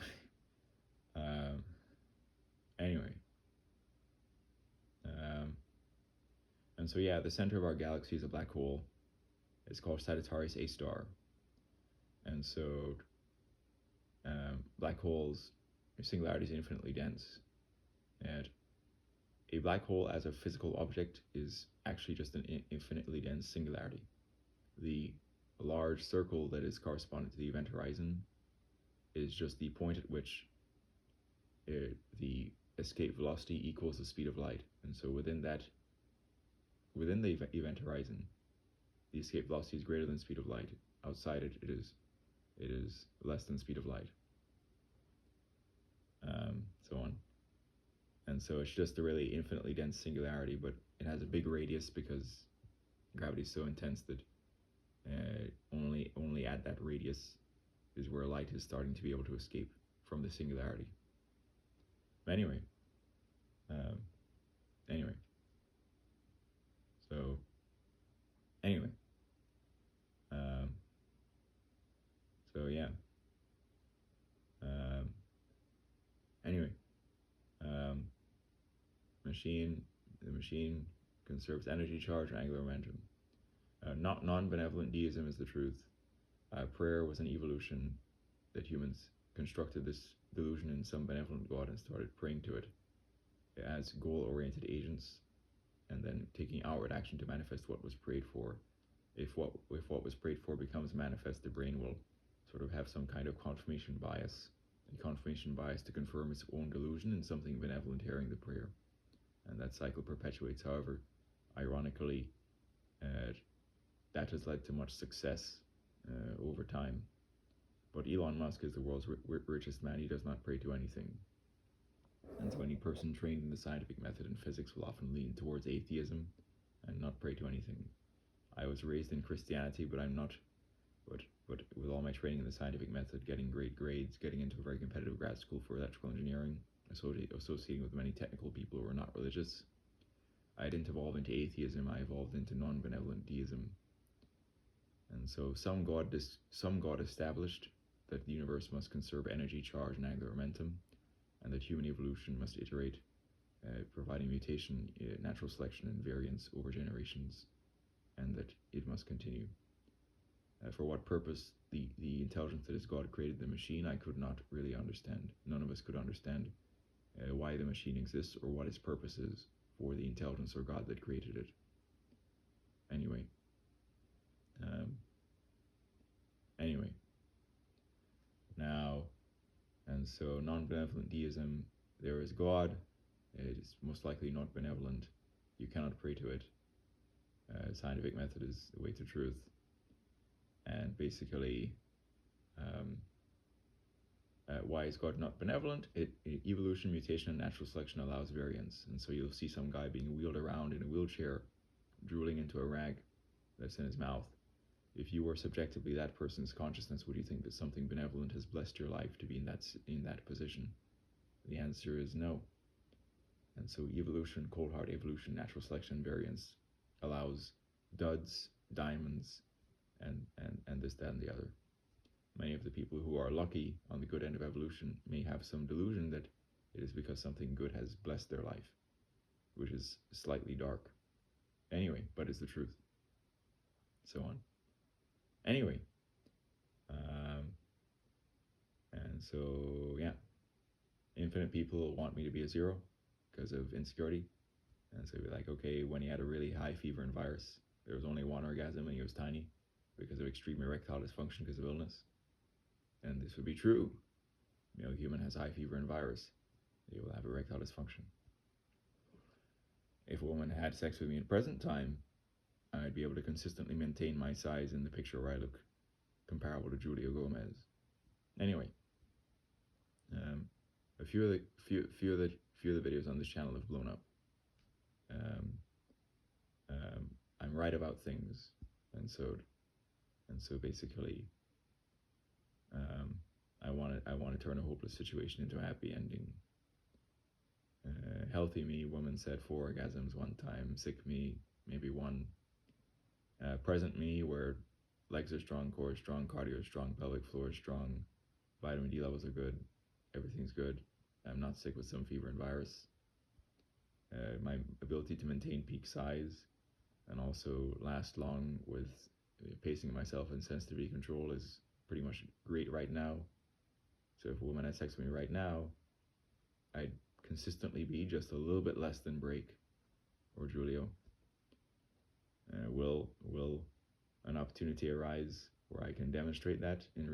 anyway, and so yeah, the center of our galaxy is a black hole. It's called Sagittarius A star, and so black holes, their singularity is infinitely dense, and a black hole as a physical object is actually just an infinitely dense singularity. The large circle that is corresponding to the event horizon is just the point at which the escape velocity equals the speed of light, and so within the event horizon, the escape velocity is greater than speed of light. Outside it is less than speed of light. So on. And so it's just a really infinitely dense singularity, but it has a big radius because gravity is so intense that only at that radius is where light is starting to be able to escape from the singularity. But anyway, so anyway, so yeah, anyway, the machine conserves energy, charge, and angular momentum. Not non-benevolent deism is the truth. Prayer was an evolution that humans constructed this delusion in some benevolent God and started praying to it as goal-oriented agents, and then taking outward action to manifest what was prayed for. If what was prayed for becomes manifest, the brain will sort of have some kind of confirmation bias, to confirm its own delusion in something benevolent hearing the prayer, and that cycle perpetuates. However, ironically, that has led to much success over time. But Elon Musk is the world's richest man. He does not pray to anything. And so any person trained in the scientific method in physics will often lean towards atheism and not pray to anything. I was raised in Christianity, but I'm not, but with all my training in the scientific method, getting great grades, getting into a very competitive grad school for electrical engineering, associating with many technical people who are not religious, I didn't evolve into atheism, I evolved into non-benevolent deism. And so some God established that the universe must conserve energy, charge, and angular momentum, and that human evolution must iterate, providing mutation, natural selection, and variance over generations, and that it must continue. For what purpose the intelligence that is God created the machine, I could not really understand. None of us could understand why the machine exists or what its purpose is for the intelligence or God that created it. Anyway. Now, and so non-benevolent deism, there is God, it is most likely not benevolent, you cannot pray to it. Scientific method is the way to truth. And basically, why is God not benevolent? Evolution, mutation, and natural selection allows variance. And so you'll see some guy being wheeled around in a wheelchair, drooling into a rag that's in his mouth. If you were subjectively that person's consciousness, would you think that something benevolent has blessed your life to be in that position? The answer is no. And so evolution, cold hard evolution, natural selection, variance allows duds, diamonds, and this, that, and the other. Many of the people who are lucky on the good end of evolution may have some delusion that it is because something good has blessed their life, which is slightly dark. Anyway, but it's the truth. So on. Anyway, um, and so yeah, infinite people want me to be a zero because of insecurity. And so be like, okay, when he had a really high fever and virus, there was only one orgasm and he was tiny because of extreme erectile dysfunction because of illness. And this would be true. You know, a human has high fever and virus, they will have erectile dysfunction. If a woman had sex with me in present time, I'd be able to consistently maintain my size in the picture where I look comparable to Julia Gomez. Anyway, a few of the videos on this channel have blown up. I'm right about things, and so basically, I want to turn a hopeless situation into a happy ending. Healthy me, woman said 4 orgasms one time. Sick me, maybe 1. Present me, where legs are strong, core is strong, cardio is strong, pelvic floor is strong, vitamin D levels are good, everything's good. I'm not sick with some fever and virus. My ability to maintain peak size and also last long with pacing myself and sensitivity control is pretty much great right now. So if a woman had sex with me right now, I'd consistently be just a little bit less than Break or Julio. Will an opportunity arise where I can demonstrate that in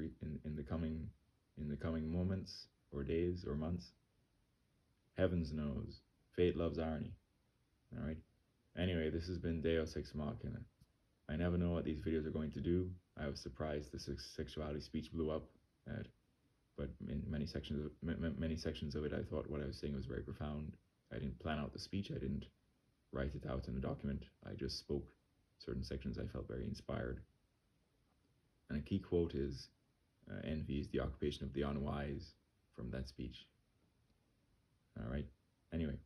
the coming moments or days or months? Heavens knows. Fate loves irony. All right. Anyway, this has been Deus Ex Machina. I never know what these videos are going to do. I was surprised the sexuality speech blew up, but in many sections of it, I thought what I was saying was very profound. I didn't plan out the speech. I didn't write it out in a document. I just spoke certain sections I felt very inspired. And a key quote is, envy is the occupation of the unwise, from that speech. All right. Anyway,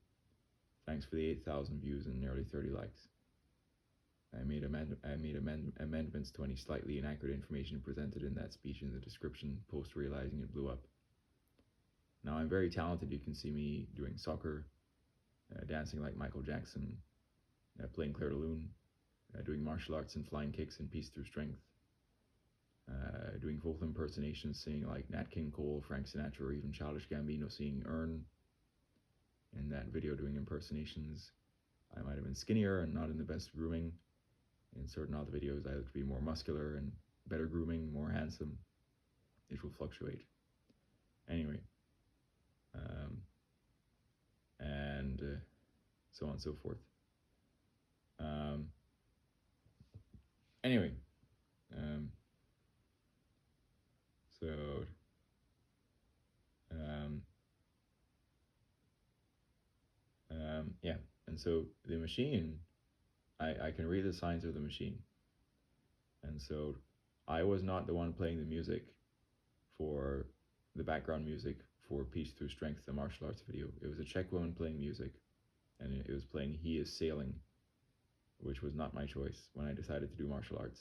thanks for the 8,000 views and nearly 30 likes. I made amendments to any slightly inaccurate information presented in that speech in the description, post realizing it blew up. Now I'm very talented. You can see me doing soccer, dancing like Michael Jackson, playing Clair de Lune, doing martial arts and flying kicks and peace through strength, doing vocal impersonations, singing like Nat King Cole, Frank Sinatra, or even Childish Gambino singing Earn. In that video doing impersonations, I might have been skinnier and not in the best grooming. In certain other videos, I look to be more muscular and better grooming, more handsome. It will fluctuate. Anyway, and so on and so forth. Anyway, so yeah, and so the machine, I can read the signs of the machine, and so I was not the one playing the music for the background music for Peace Through Strength, the martial arts video. It was a Czech woman playing music, and it was playing He Is Sailing, which was not my choice when I decided to do martial arts.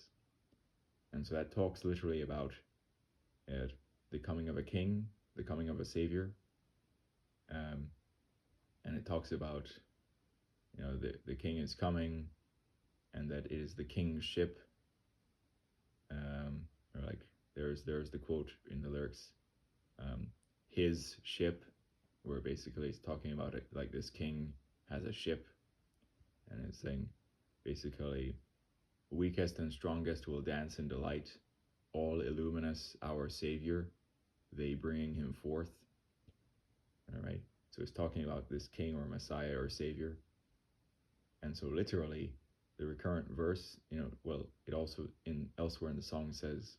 And so that talks literally about the coming of a king, the coming of a savior, and it talks about, you know, the king is coming, and that it is the king's ship, or like there's the quote in the lyrics, his ship, where basically it's talking about it like this king has a ship, and it's saying basically, weakest and strongest will dance in delight, all illuminous our savior, they bringing him forth. All right, so it's talking about this king or messiah or savior. And so literally the recurrent verse, you know, well, it also elsewhere in the song says,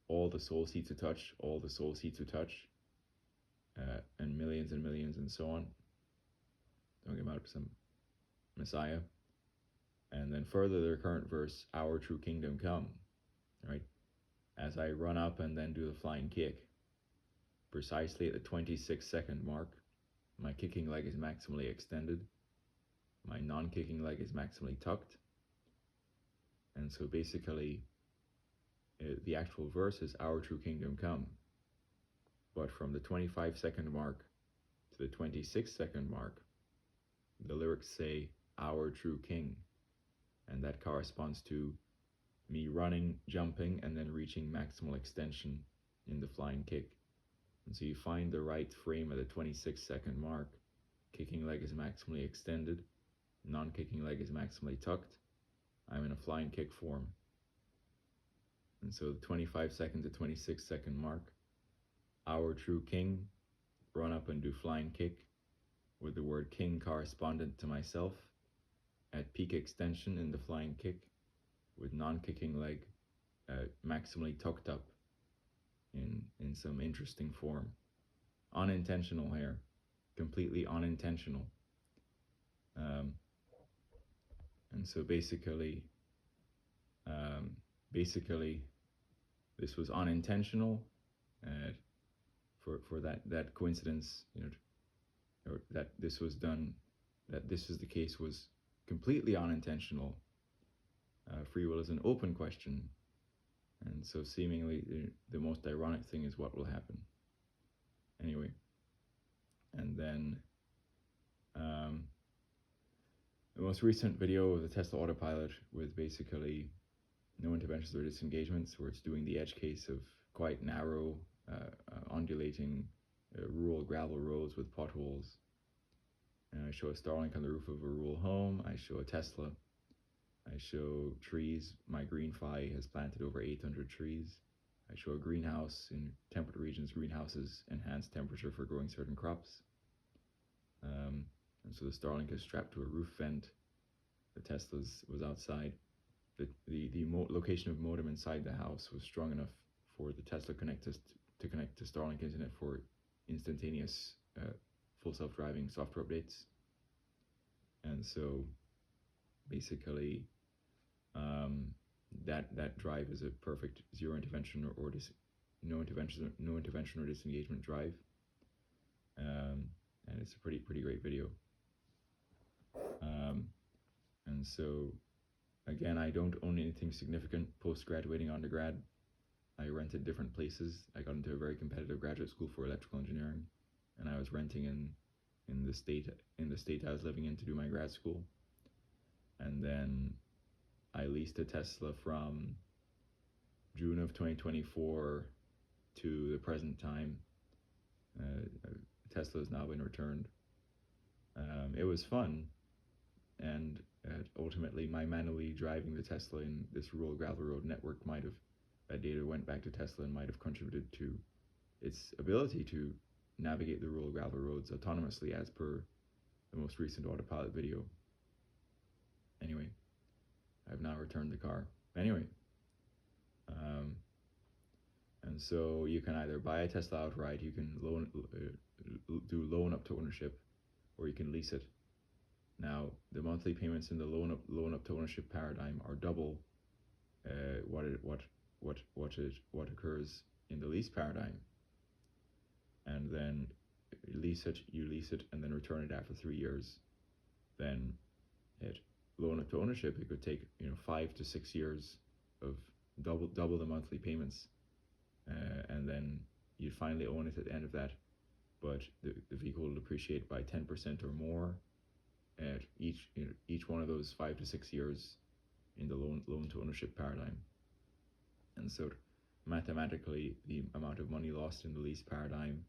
all the soul seeks to touch, all the soul seeks to touch, and millions and so on, talking about some messiah. And then further the recurrent verse, our true kingdom come, right? As I run up and then do the flying kick, precisely at the 26-second mark, my kicking leg is maximally extended, my non-kicking leg is maximally tucked, and so basically the actual verse is our true kingdom come, but from the 25-second mark to the 26-second mark, the lyrics say, our true king. And that corresponds to me running, jumping, and then reaching maximal extension in the flying kick. And so you find the right frame at the 26-second mark. Kicking leg is maximally extended, non-kicking leg is maximally tucked. I'm in a flying kick form. And so the 25-second to 26-second mark, our true king, run up and do flying kick with the word king correspondent to myself at peak extension in the flying kick with non-kicking leg maximally tucked up in some interesting form. Unintentional here, completely unintentional. And so basically, this was unintentional for that coincidence, or that this was done, that this is the case was completely unintentional. Free will is an open question, and so seemingly the most ironic thing is what will happen. Anyway, and then the most recent video of the Tesla Autopilot with basically no interventions or disengagements, where it's doing the edge case of quite narrow, undulating, rural gravel roads with potholes. And I show a Starlink on the roof of a rural home. I show a Tesla. I show trees. My GreenFi has planted over 800 trees. I show a greenhouse. In temperate regions, greenhouses enhance temperature for growing certain crops. And so the Starlink is strapped to a roof vent. The Tesla was outside. The location of modem inside the house was strong enough for the Tesla to connect to Starlink internet for instantaneous full self-driving software updates. And so basically that drive is a perfect zero intervention or no intervention or disengagement drive. And it's a pretty great video. And so again, I don't own anything significant post-graduating undergrad. I rented different places. I got into a very competitive graduate school for electrical engineering, and I was renting in the state I was living in to do my grad school. And then I leased a Tesla from June of 2024 to the present time. Tesla has now been returned. It was fun, and ultimately my manually driving the Tesla in this rural gravel road network that data went back to Tesla and might have contributed to its ability to navigate the rural gravel roads autonomously as per the most recent Autopilot video. Anyway, I've now returned the car. Anyway, and so you can either buy a Tesla outright, you can do loan up to ownership, or you can lease it. Now, the monthly payments in the loan up to ownership paradigm are double what occurs in the lease paradigm. And then you lease it, and then return it after 3 years. Then loan up to ownership, it could take 5 to 6 years of double the monthly payments, and then you'd finally own it at the end of that. But the vehicle will depreciate by 10% or more at each one of those 5 to 6 years in the loan to ownership paradigm. And so mathematically, the amount of money lost in the lease paradigm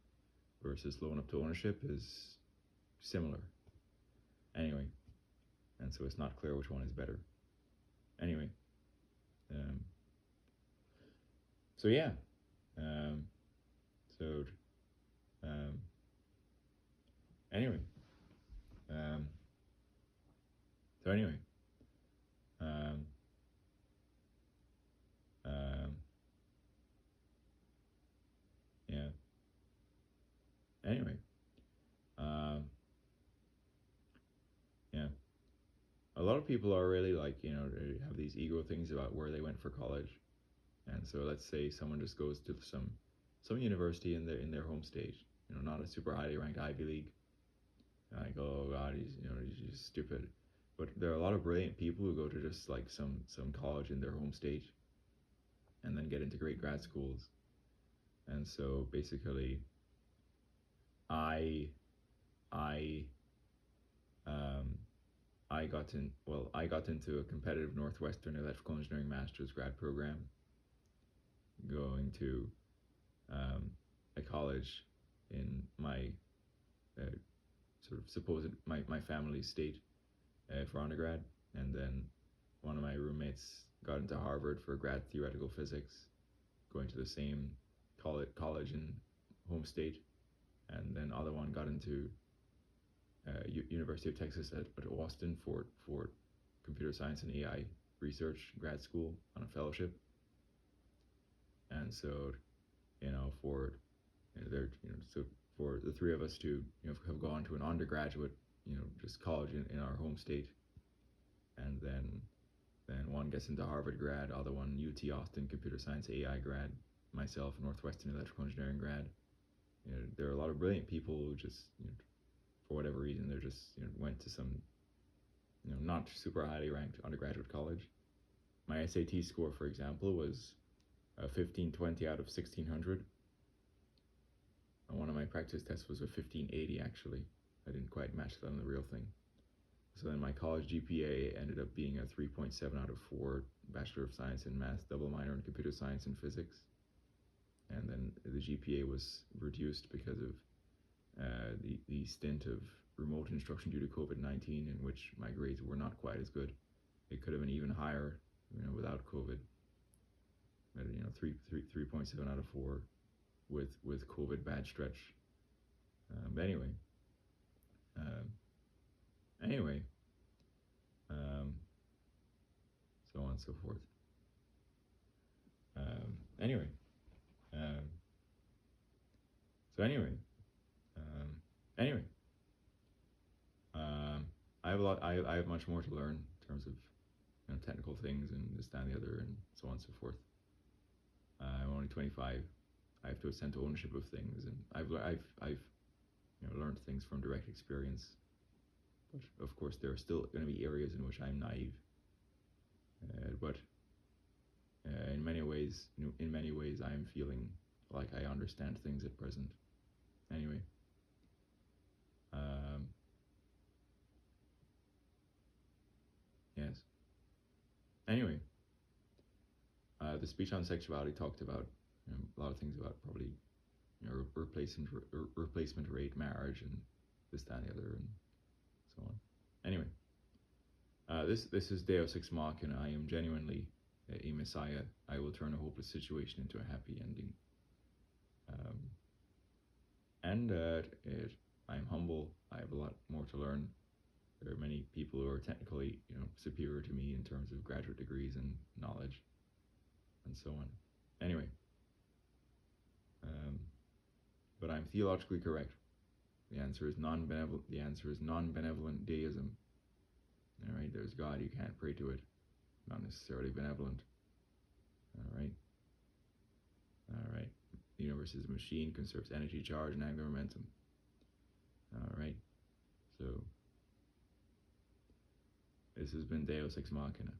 versus loan up to ownership is similar. Anyway, and so it's not clear which one is better. Anyway, so yeah, anyway, yeah. Anyway, yeah. A lot of people are really they have these ego things about where they went for college, and so let's say someone just goes to some university in their home state, not a super highly ranked Ivy League. Like, oh God, he's just stupid. But there are a lot of brilliant people who go to just like some college in their home state, and then get into great grad schools. And so basically, I I got into a competitive Northwestern Electrical Engineering Master's grad program, going to a college in my uh, sort of supposed my family's state for undergrad, and then one of my roommates got into Harvard for grad theoretical physics, going to the same college in home state, and then other one got into University of Texas at Austin for computer science and AI research grad school on a fellowship. And so, for so for the three of us to have gone to an undergraduate, just college in our home state, and then one gets into Harvard grad, other one UT Austin computer science AI grad, myself Northwestern electrical engineering grad. There are a lot of brilliant people who just for whatever reason they're just went to some not super highly ranked undergraduate college. My SAT score, for example, was 1520 out of 1600. And one of my practice tests was a 1580 actually. I didn't quite match that on the real thing. So then my college GPA ended up being a 3.7 out of 4, Bachelor of Science in Math, double minor in Computer Science and Physics. And then the GPA was reduced because of the stint of remote instruction due to COVID-19, in which my grades were not quite as good. It could have been even higher, without COVID. But 3.7 out of 4 with COVID bad stretch. But anyway, so on and so forth. Um, anyway, um, so anyway, anyway, I have a lot. I have much more to learn in terms of technical things and this, that, and the other, and so on and so forth. I'm only 25. I have to ascend to ownership of things, and I've learned things from direct experience. But of course, there are still going to be areas in which I'm naive. But in many ways, I am feeling like I understand things at present. Anyway, yes. Anyway, the speech on sexuality talked about a lot of things about probably replacement rate marriage and this, that, and the other, and so on. Anyway, this is Deus Ex Machina. I am genuinely a messiah. I will turn a hopeless situation into a happy ending. I'm humble. I have a lot more to learn. There are many people who are technically, superior to me in terms of graduate degrees and knowledge, and so on. Anyway, but I'm theologically correct. The answer is non-benevolent. The answer is non-benevolent deism. All right, there's God. You can't pray to it. Not necessarily benevolent. All right. All right. The universe is a machine, conserves energy, charge, and angular momentum. All right. So this has been Deus Ex Machina.